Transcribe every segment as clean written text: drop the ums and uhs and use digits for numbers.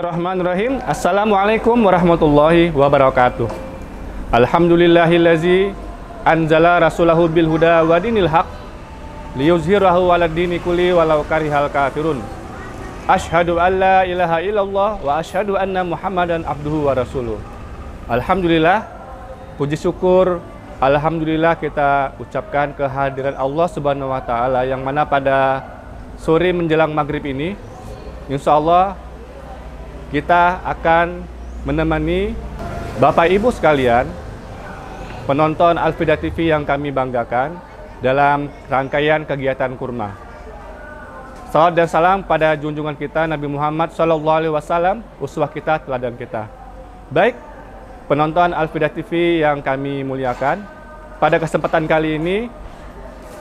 Bismillahirrahmanirrahim. Assalamualaikum warahmatullahi wabarakatuh. Alhamdulillahillazi anzala rasulahu bil huda wa dinil haq liyuzhirahu 'alad dini kulli walau karihal kafirun. Asyhadu an la ilaha illallah wa asyhadu anna Muhammadan abduhu wa rasuluh. Alhamdulillah, puji syukur alhamdulillah kita ucapkan kehadiran Allah Subhanahu wa taala yang mana pada sore menjelang maghrib ini insyaallah kita akan menemani Bapak Ibu sekalian, penonton Al-Fida TV yang kami banggakan dalam rangkaian kegiatan kurma. Salawat dan salam pada junjungan kita Nabi Muhammad SAW, uswah kita, teladan kita. Baik, penonton Al-Fida TV yang kami muliakan, pada kesempatan kali ini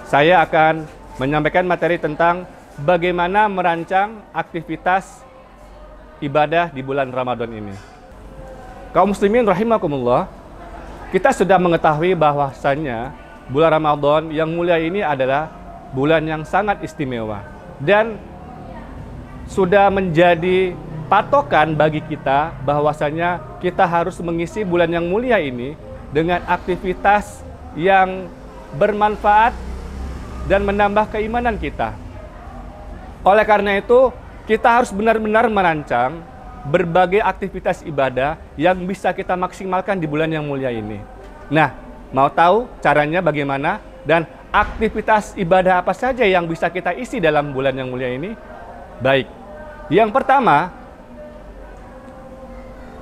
saya akan menyampaikan materi tentang bagaimana merancang aktivitas ibadah di bulan Ramadan ini. Kaum muslimin rahimakumullah, kita sudah mengetahui bahwasannya bulan Ramadan yang mulia ini adalah bulan yang sangat istimewa dan sudah menjadi patokan bagi kita bahwasanya kita harus mengisi bulan yang mulia ini dengan aktivitas yang bermanfaat dan menambah keimanan kita. Oleh karena itu, kita harus benar-benar merancang berbagai aktivitas ibadah yang bisa kita maksimalkan di bulan yang mulia ini. Nah, mau tahu caranya bagaimana dan aktivitas ibadah apa saja yang bisa kita isi dalam bulan yang mulia ini? Baik, yang pertama,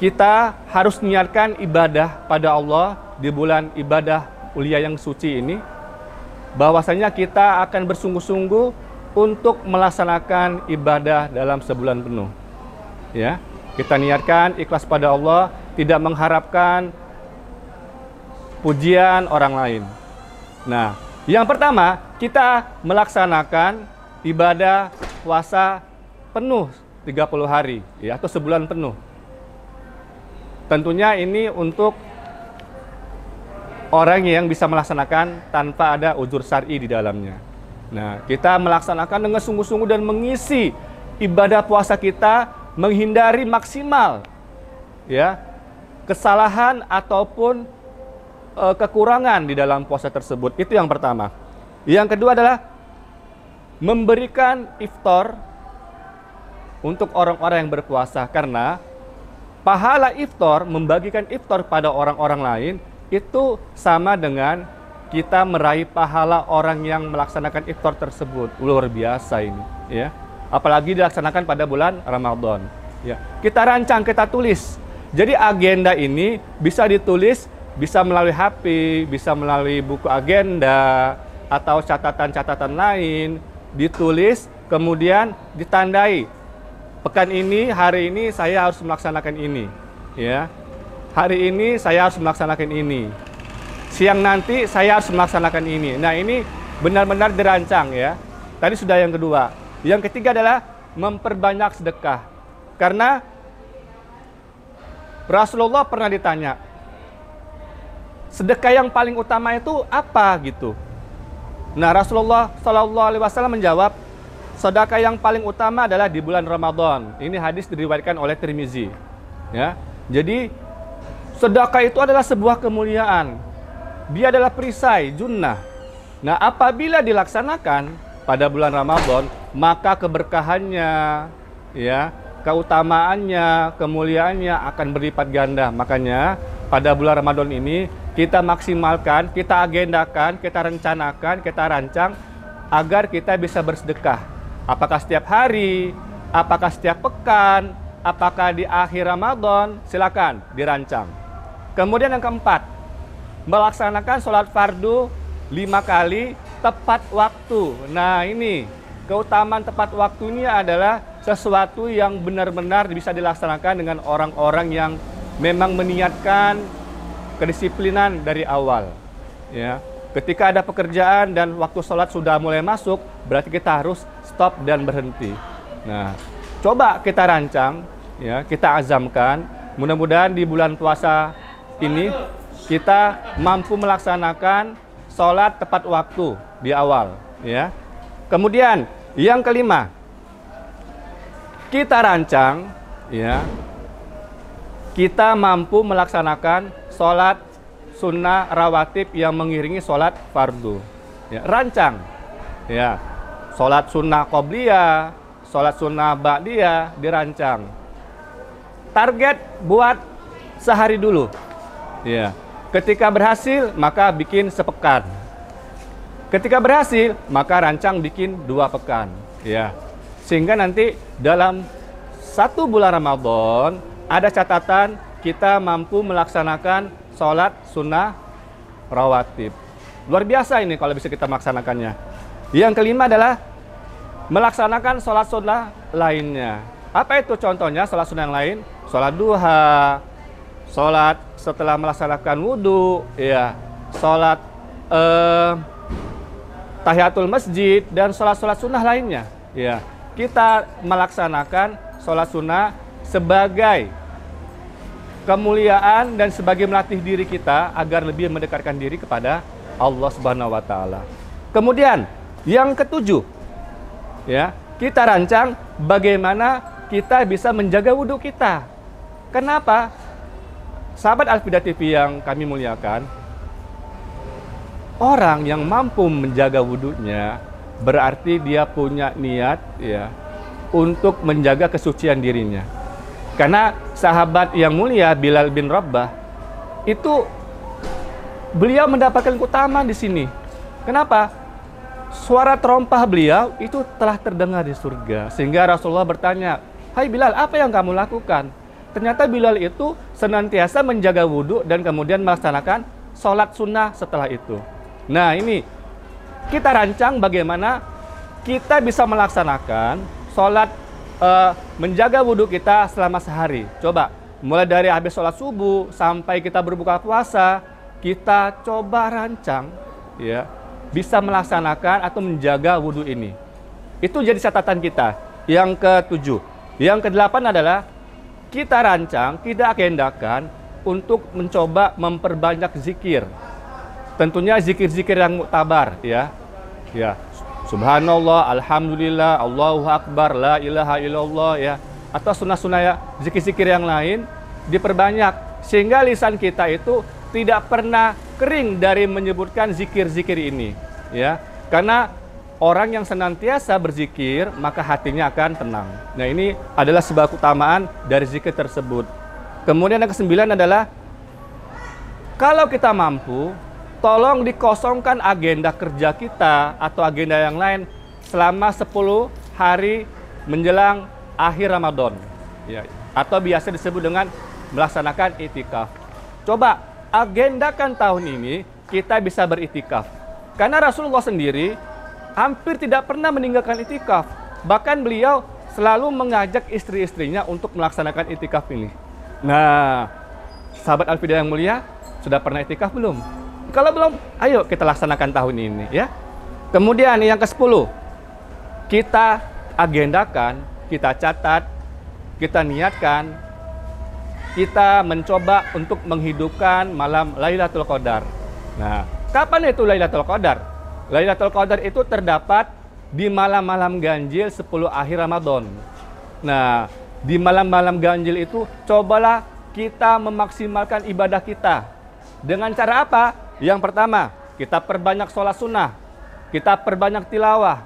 kita harus niatkan ibadah pada Allah di bulan ibadah mulia yang suci ini, bahwasanya kita akan bersungguh-sungguh untuk melaksanakan ibadah dalam sebulan penuh. Ya, kita niatkan ikhlas pada Allah, tidak mengharapkan pujian orang lain. Nah, yang pertama, kita melaksanakan ibadah puasa penuh 30 hari, ya, atau sebulan penuh. Tentunya ini untuk orang yang bisa melaksanakan tanpa ada uzur syar'i di dalamnya. Nah, kita melaksanakan dengan sungguh-sungguh dan mengisi ibadah puasa kita, menghindari maksimal ya kesalahan ataupun kekurangan di dalam puasa tersebut. Itu yang pertama. Yang kedua adalah memberikan iftar untuk orang-orang yang berpuasa, karena pahala iftar, membagikan iftar pada orang-orang lain itu sama dengan kita meraih pahala orang yang melaksanakan iftar tersebut. Luar biasa ini, ya. Apalagi dilaksanakan pada bulan Ramadan. Ya. Kita rancang, kita tulis. Jadi agenda ini bisa ditulis, bisa melalui HP, bisa melalui buku agenda atau catatan-catatan lain, ditulis kemudian ditandai. Pekan ini, hari ini saya harus melaksanakan ini, ya. Hari ini saya harus melaksanakan ini. Siang nanti saya harus melaksanakan ini. Nah, ini benar-benar dirancang ya. Tadi sudah yang kedua. Yang ketiga adalah memperbanyak sedekah. Karena Rasulullah pernah ditanya, sedekah yang paling utama itu apa gitu. Nah, Rasulullah SAW menjawab, sedekah yang paling utama adalah di bulan Ramadan. Ini hadis diriwayatkan oleh Tirmizi. Ya. Jadi sedekah itu adalah sebuah kemuliaan. Dia adalah perisai, junnah. Nah, apabila dilaksanakan pada bulan Ramadan, maka keberkahannya, ya, keutamaannya, kemuliaannya akan berlipat ganda. Makanya pada bulan Ramadan ini kita maksimalkan, kita agendakan, kita rencanakan, kita rancang agar kita bisa bersedekah. Apakah setiap hari, apakah setiap pekan, apakah di akhir Ramadan, silakan dirancang. Kemudian yang keempat, melaksanakan sholat fardu 5 kali tepat waktu. Nah, ini keutamaan tepat waktu ini adalah sesuatu yang benar-benar bisa dilaksanakan dengan orang-orang yang memang meniatkan kedisiplinan dari awal. Ya, ketika ada pekerjaan dan waktu sholat sudah mulai masuk, berarti kita harus stop dan berhenti. Nah, coba kita rancang, ya, kita azamkan. Mudah-mudahan di bulan puasa ini kita mampu melaksanakan sholat tepat waktu di awal, ya. Kemudian yang kelima, kita rancang ya, kita mampu melaksanakan sholat sunnah rawatib yang mengiringi sholat fardu. Ya, rancang, ya, sholat sunnah qobliyah, sholat sunnah ba'diyah dirancang. Target buat sehari dulu. Ya, ketika berhasil maka bikin sepekan. Ketika berhasil maka rancang bikin 2 pekan. Ya, sehingga nanti dalam 1 bulan Ramadan ada catatan kita mampu melaksanakan sholat sunnah rawatib. Luar biasa ini kalau bisa kita melaksanakannya. Yang kelima adalah melaksanakan sholat sunnah lainnya. Apa itu contohnya sholat sunnah yang lain? Sholat duha, sholat setelah melaksanakan wudhu, ya, sholat tahiyatul masjid, dan sholat-sholat sunnah lainnya. Ya, kita melaksanakan sholat sunnah sebagai kemuliaan dan sebagai melatih diri kita agar lebih mendekatkan diri kepada Allah Subhanahu wa taala. Kemudian yang ketujuh, ya, kita rancang bagaimana kita bisa menjaga wudhu kita. Kenapa? Sahabat Al-Fida TV yang kami muliakan, orang yang mampu menjaga wudhunya berarti dia punya niat, ya, untuk menjaga kesucian dirinya. Karena sahabat yang mulia Bilal bin Rabah itu beliau mendapatkan keutamaan di sini. Kenapa? Suara terompah beliau itu telah terdengar di surga. Sehingga Rasulullah bertanya, "Hai Bilal, apa yang kamu lakukan?" Ternyata Bilal itu senantiasa menjaga wudhu dan kemudian melaksanakan sholat sunnah setelah itu. Nah, ini kita rancang bagaimana kita bisa melaksanakan sholat menjaga wudhu kita selama sehari. Coba, mulai dari habis sholat subuh sampai kita berbuka puasa, kita coba rancang, ya, bisa melaksanakan atau menjaga wudhu ini. Itu jadi catatan kita. Yang ketujuh. Yang kedelapan adalah kita rancang, kita agendakan untuk mencoba memperbanyak zikir. Tentunya zikir-zikir yang muktabar, ya. Ya, subhanallah, alhamdulillah, Allahu akbar, la ilaha illallah, ya. Atau sunnah-sunnah, ya, zikir-zikir yang lain diperbanyak sehingga lisan kita itu tidak pernah kering dari menyebutkan zikir-zikir ini, ya. Karena orang yang senantiasa berzikir maka hatinya akan tenang. Nah, ini adalah sebuah keutamaan dari zikir tersebut. Kemudian yang kesembilan adalah kalau kita mampu, tolong dikosongkan agenda kerja kita atau agenda yang lain selama 10 hari menjelang akhir Ramadan, ya, atau biasa disebut dengan melaksanakan itikaf. Coba agendakan tahun ini kita bisa beritikaf. Karena Rasulullah sendiri hampir tidak pernah meninggalkan itikaf. Bahkan beliau selalu mengajak istri-istrinya untuk melaksanakan itikaf ini. Nah, sahabat Al-Fida yang mulia, sudah pernah itikaf belum? Kalau belum, ayo kita laksanakan tahun ini, ya. Kemudian yang ke-10, kita agendakan, kita catat, kita niatkan, kita mencoba untuk menghidupkan malam Lailatul Qadar. Nah, kapan itu Lailatul Qadar? Lailatul Qadar itu terdapat di malam-malam ganjil 10 akhir Ramadan. Nah, di malam-malam ganjil itu cobalah kita memaksimalkan ibadah kita. Dengan cara apa? Yang pertama, kita perbanyak sholat sunnah, kita perbanyak tilawah,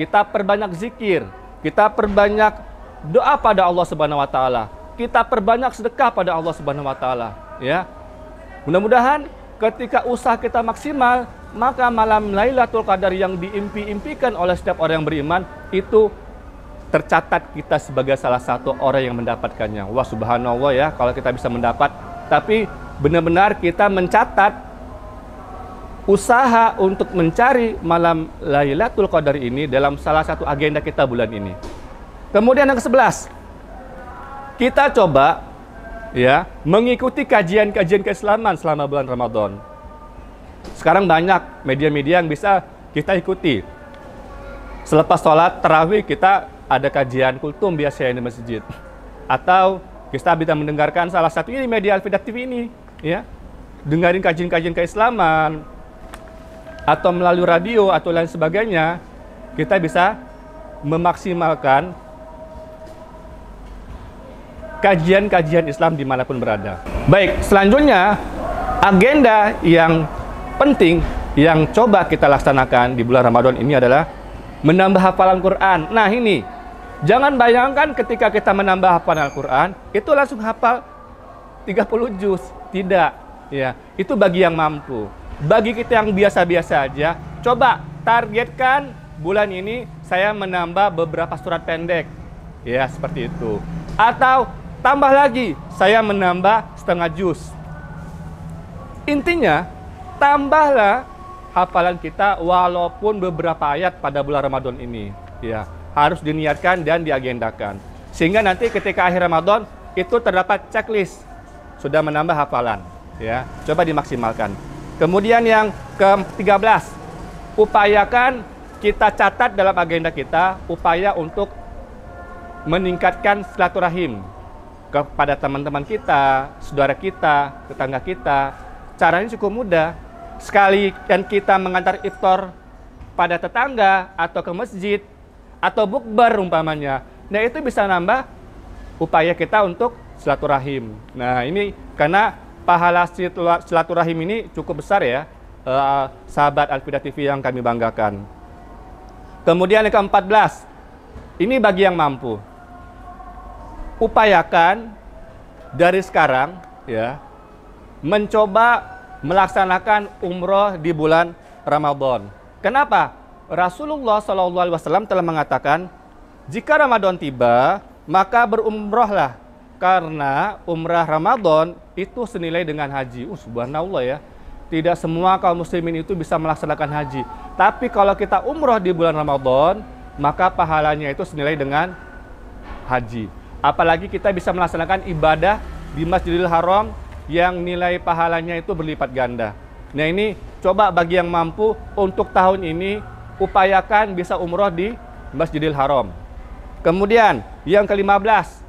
kita perbanyak zikir, kita perbanyak doa pada Allah Subhanahu wa taala, kita perbanyak sedekah pada Allah Subhanahu wa taala, ya. Mudah-mudahan ketika usaha kita maksimal, maka malam Lailatul Qadar yang diimpi-impikan oleh setiap orang yang beriman itu tercatat kita sebagai salah satu orang yang mendapatkannya. Wah, subhanallah, ya, kalau kita bisa mendapat. Tapi benar-benar kita mencatat usaha untuk mencari malam Lailatul Qadar ini dalam salah satu agenda kita bulan ini. Kemudian yang ke-11, kita coba, ya, mengikuti kajian-kajian keislaman selama bulan Ramadan. Sekarang banyak media-media yang bisa kita ikuti. Selepas sholat tarawih kita ada kajian kultum biasanya di masjid. Atau kita bisa mendengarkan salah satu ini media Al-Fida TV ini, ya. Dengarin kajian-kajian keislaman. Atau melalui radio atau lain sebagainya, kita bisa memaksimalkan kajian-kajian Islam dimanapun berada. Baik, selanjutnya agenda yang penting yang coba kita laksanakan di bulan Ramadan ini adalah menambah hafalan Quran. Nah ini, jangan bayangkan ketika kita menambah hafalan Al-Quran, itu langsung hafal 30 juz. Tidak, ya. Itu bagi yang mampu. Bagi kita yang biasa-biasa aja, coba targetkan bulan ini saya menambah beberapa surat pendek. Ya, seperti itu. Atau tambah lagi, saya menambah setengah juz. Intinya, tambahlah hafalan kita walaupun beberapa ayat pada bulan Ramadan ini. Ya, harus diniatkan dan diagendakan. Sehingga nanti ketika akhir Ramadan, itu terdapat checklist. Sudah menambah hafalan. Ya, coba dimaksimalkan. Kemudian yang ke-13, upayakan kita catat dalam agenda kita upaya untuk meningkatkan silaturahim kepada teman-teman kita, saudara kita, tetangga kita. Caranya cukup mudah. Sekali dan kita mengantar iftar pada tetangga atau ke masjid atau bukber umpamanya. Nah, itu bisa nambah upaya kita untuk silaturahim. Nah, ini karena pahala silaturahim ini cukup besar ya, sahabat Al-Fida TV yang kami banggakan. Kemudian yang ke-14, ini bagi yang mampu. Upayakan dari sekarang ya, mencoba melaksanakan umroh di bulan Ramadan. Kenapa? Rasulullah SAW telah mengatakan, jika Ramadan tiba, maka berumrohlah. Karena umrah Ramadan itu senilai dengan haji. Subhanallah ya. Tidak semua kaum muslimin itu bisa melaksanakan haji. Tapi kalau kita umroh di bulan Ramadan, maka pahalanya itu senilai dengan haji. Apalagi kita bisa melaksanakan ibadah di Masjidil Haram yang nilai pahalanya itu berlipat ganda. Nah ini coba bagi yang mampu untuk tahun ini upayakan bisa umroh di Masjidil Haram. Kemudian yang ke-15,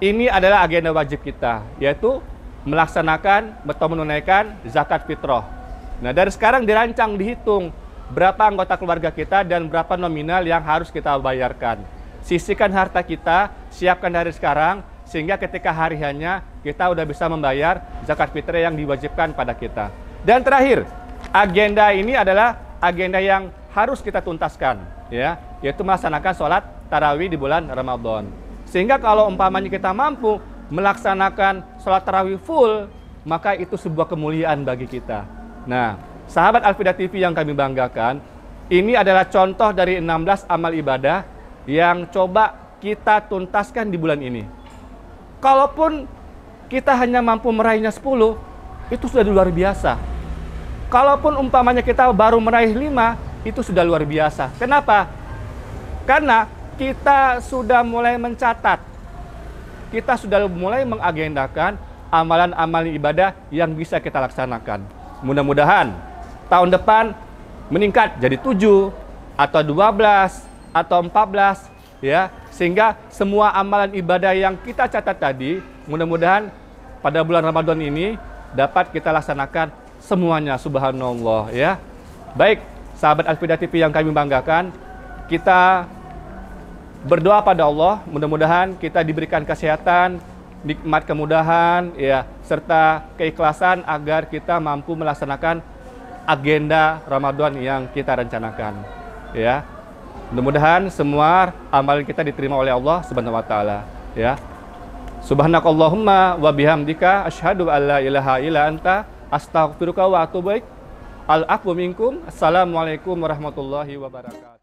ini adalah agenda wajib kita, yaitu melaksanakan atau menunaikan zakat fitrah. Nah dari sekarang dirancang, dihitung berapa anggota keluarga kita dan berapa nominal yang harus kita bayarkan. Sisihkan harta kita, siapkan dari sekarang, sehingga ketika hari hanya kita udah bisa membayar zakat fitrah yang diwajibkan pada kita. Dan terakhir, agenda ini adalah agenda yang harus kita tuntaskan, ya, yaitu melaksanakan sholat tarawih di bulan Ramadan. Sehingga kalau umpamanya kita mampu melaksanakan sholat tarawih full, maka itu sebuah kemuliaan bagi kita. Nah, sahabat Al-Fida TV yang kami banggakan, ini adalah contoh dari 16 amal ibadah yang coba kita tuntaskan di bulan ini. Kalaupun kita hanya mampu meraihnya 10, itu sudah luar biasa. Kalaupun umpamanya kita baru meraih 5, itu sudah luar biasa. Kenapa? Karena kita sudah mulai mencatat, kita sudah mulai mengagendakan amalan-amalan ibadah yang bisa kita laksanakan. Mudah-mudahan tahun depan meningkat jadi 7 atau 12 atau 14 ya, sehingga semua amalan ibadah yang kita catat tadi mudah-mudahan pada bulan Ramadan ini dapat kita laksanakan semuanya. Subhanallah ya. Baik, sahabat Al-Fida TV yang kami banggakan, kita berdoa pada Allah, mudah-mudahan kita diberikan kesehatan, nikmat kemudahan, ya, serta keikhlasan agar kita mampu melaksanakan agenda Ramadan yang kita rencanakan. Ya, mudah-mudahan semua amalan kita diterima oleh Allah Subhanahu Wa Taala. Ya, Subhanakallahumma wa bihamdika asyhadu an la ilaha illa anta astaghfiruka wa atubu ilaik. Al-afwu minkum. Assalamualaikum warahmatullahi wabarakatuh.